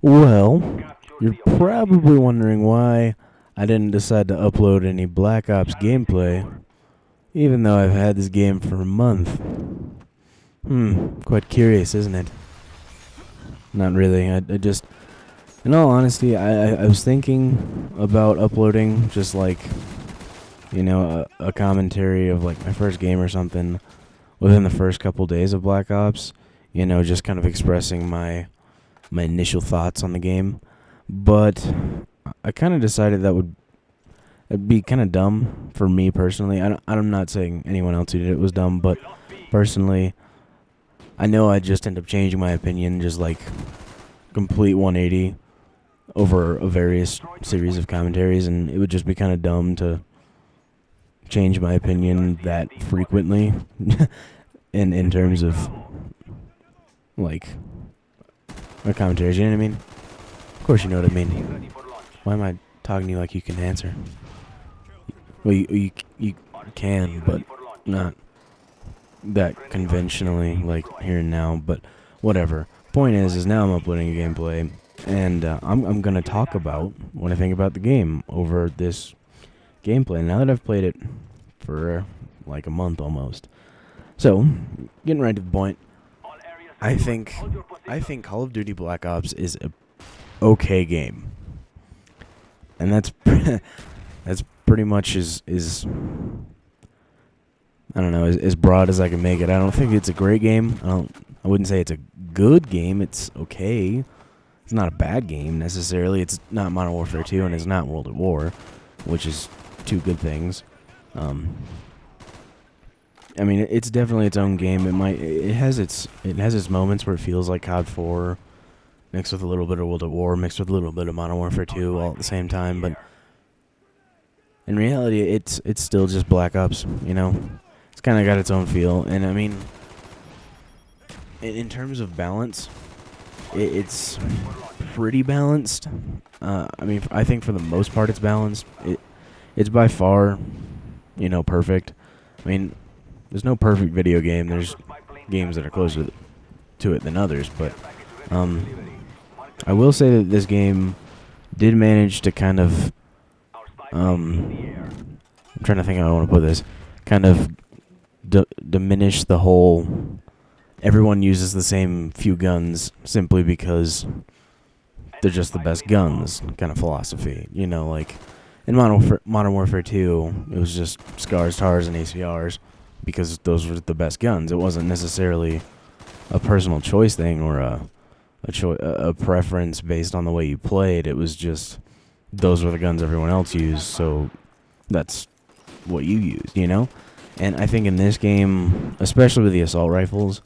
Well, you're probably wondering why I didn't decide to upload any Black Ops gameplay, even though I've had this game for a month. Quite curious, isn't it? Not really. I just, in all honesty, I was thinking about uploading just like, a commentary of like my first game or something within the first couple days of Black Ops. Just kind of expressing my initial thoughts on the game. But I kind of decided it'd be kind of dumb for me personally. I'm not saying anyone else who did it was dumb, but personally, I know I'd just end up changing my opinion, just like complete 180 over a various series of commentaries, and it would just be kind of dumb to change my opinion that frequently in terms of like my commentaries, you know what I mean? Of course you know what I mean. Why am I talking to you like you can answer? Well, you can, but not that conventionally, like here and now, but whatever. Point is now I'm uploading a gameplay, and I'm gonna talk about what I think about the game over this gameplay, now that I've played it for like a month almost. So, getting right to the point, I think Call of Duty Black Ops is a okay game, and that's pretty much is I don't know, as broad as I can make it. I don't think it's a great game. I wouldn't say it's a good game. It's okay. It's not a bad game necessarily. It's not Modern Warfare 2, and it's not World at War, which is two good things. I mean, it's definitely its own game. It has its moments where it feels like COD 4 mixed with a little bit of World at War, mixed with a little bit of Modern Warfare 2 all at the same time, but in reality, it's still just Black Ops, It's kind of got its own feel, and I mean, in terms of balance, it's pretty balanced. I think for the most part it's balanced. It's by far, perfect. I mean, there's no perfect video game. There's games that are closer to it than others, but I will say that this game did manage to kind of, I'm trying to think how I want to put this, kind of diminish the whole everyone uses the same few guns simply because they're just the best guns kind of philosophy. Like in Modern Warfare 2, it was just SCARs, TARs, and ACRs because those were the best guns. It wasn't necessarily a personal choice thing or a preference based on the way you played. It was just those were the guns everyone else used, so that's what you used, And I think in this game, especially with the assault rifles,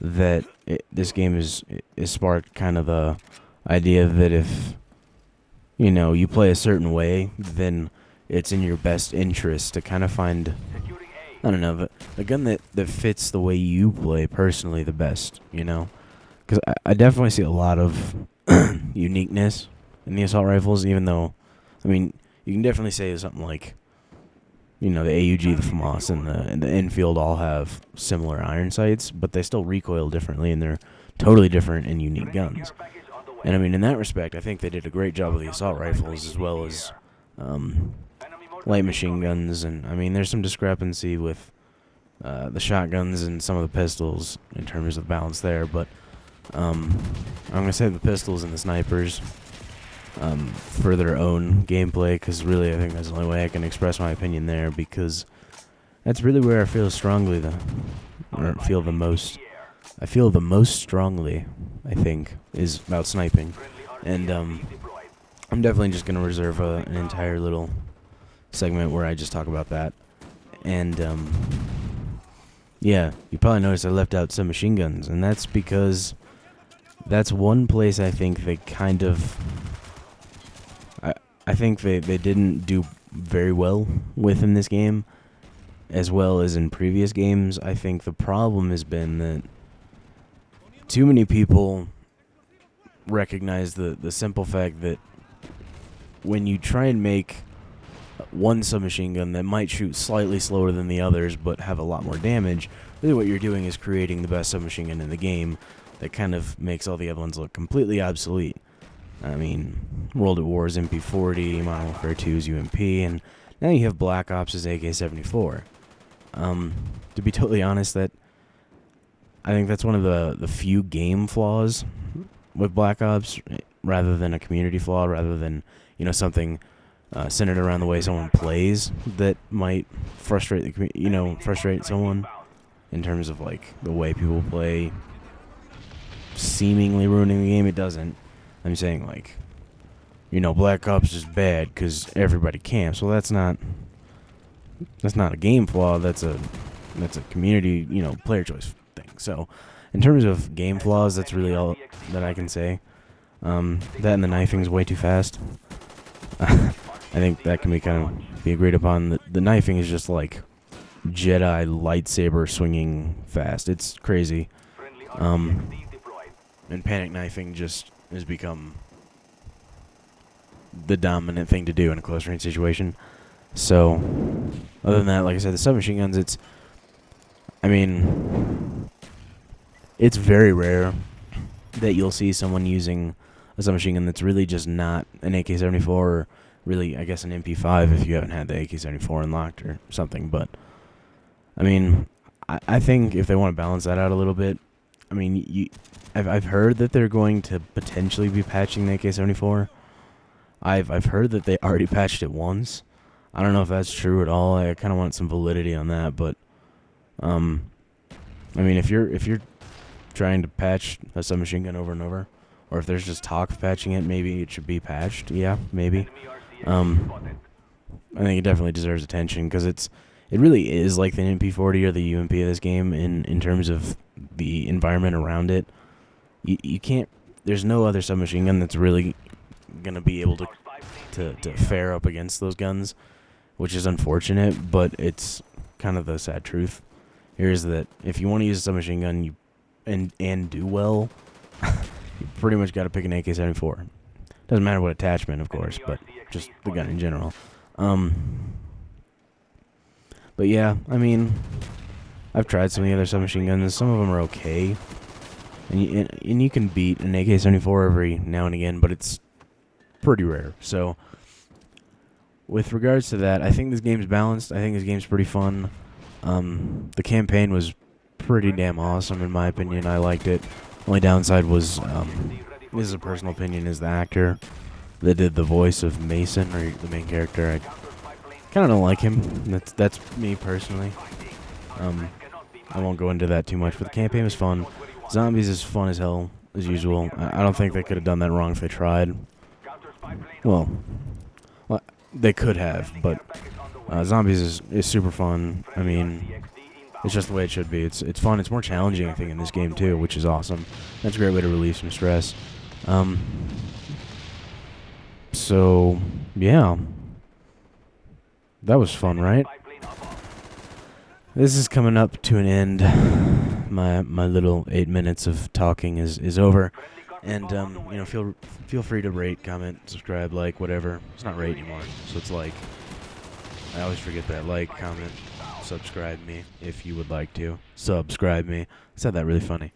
that this game is sparked kind of the idea that if you play a certain way, then it's in your best interest to kind of find, I don't know, but a gun that fits the way you play personally the best, because I definitely see a lot of uniqueness in the assault rifles, even though, I mean, you can definitely say something like, the AUG, the FAMAS, and the Enfield all have similar iron sights, but they still recoil differently, and they're totally different and unique guns. And I mean, in that respect, I think they did a great job with the assault rifles as well as light machine guns. And I mean, there's some discrepancy with the shotguns and some of the pistols in terms of balance there, but I'm gonna say the pistols and the snipers for their own gameplay, because really I think that's the only way I can express my opinion there, because that's really where I feel strongly I feel the most strongly, I think, is about sniping. And I'm definitely just going to reserve an entire little segment where I just talk about that. And yeah, you probably noticed I left out submachine guns, and that's because that's one place I think they kind of, I think they didn't do very well with in this game, as well as in previous games. I think the problem has been that too many people recognize the simple fact that when you try and make one submachine gun that might shoot slightly slower than the others but have a lot more damage, really what you're doing is creating the best submachine gun in the game that kind of makes all the other ones look completely obsolete. I mean, World at War's MP40, Modern Warfare 2's UMP, and now you have Black Ops' AK-74. To be totally honest, that I think that's one of the few game flaws with Black Ops, rather than a community flaw, rather than something centered around the way someone plays that might frustrate frustrate someone in terms of like the way people play, seemingly ruining the game. It doesn't. I'm saying like, Black Ops is bad because everybody camps. Well, that's not a game flaw. That's a community, player choice thing. So, in terms of game flaws, that's really all that I can say. That and the knifing is way too fast. I think that can be agreed upon. The knifing is just like Jedi lightsaber swinging fast. It's crazy. And panic knifing just has become the dominant thing to do in a close range situation. So, other than that, like I said, the submachine guns, it's very rare that you'll see someone using a submachine gun that's really just not an AK-74, or really, I guess, an MP5 if you haven't had the AK-74 unlocked or something. But, I think if they want to balance that out a little bit, I've heard that they're going to potentially be patching the AK-74. I've heard that they already patched it once. I don't know if that's true at all. I kind of want some validity on that, but if you're trying to patch a submachine gun over and over, or if there's just talk of patching it, maybe it should be patched. Yeah, maybe. I think it definitely deserves attention because it really is like the MP40 or the UMP of this game in terms of the environment around it. You can't. There's no other submachine gun that's really gonna be able to fare up against those guns, which is unfortunate, but it's kind of the sad truth. Here is that if you want to use a submachine gun and do well, you pretty much got to pick an AK-74. Doesn't matter what attachment, of course, but just the gun in general. But yeah, I've tried some of the other submachine guns. Some of them are okay, and you can beat an AK-74 every now and again, but it's pretty rare. So, with regards to that, I think this game's balanced. I think this game's pretty fun. The campaign was pretty damn awesome, in my opinion. I liked it. Only downside was, this is a personal opinion, is the actor that did the voice of Mason, or the main character. I kind of don't like him. That's me personally. I won't go into that too much, but the campaign was fun. Zombies is fun as hell, as usual. I don't think they could have done that wrong if they tried. Well, they could have, but Zombies is super fun. It's just the way it should be. It's fun. It's more challenging, I think, in this game too, which is awesome. That's a great way to relieve some stress. So yeah, that was fun, right? This is coming up to an end. My little 8 minutes of talking is over, and feel free to rate, comment, subscribe, like, whatever. It's not rate anymore, so it's like. I always forget that. Like, comment, subscribe me if you would like to. Subscribe me. I said that really funny.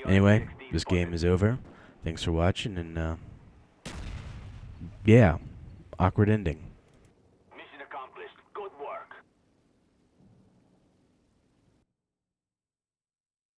Anyway, this game is over. Thanks for watching, and yeah, awkward ending.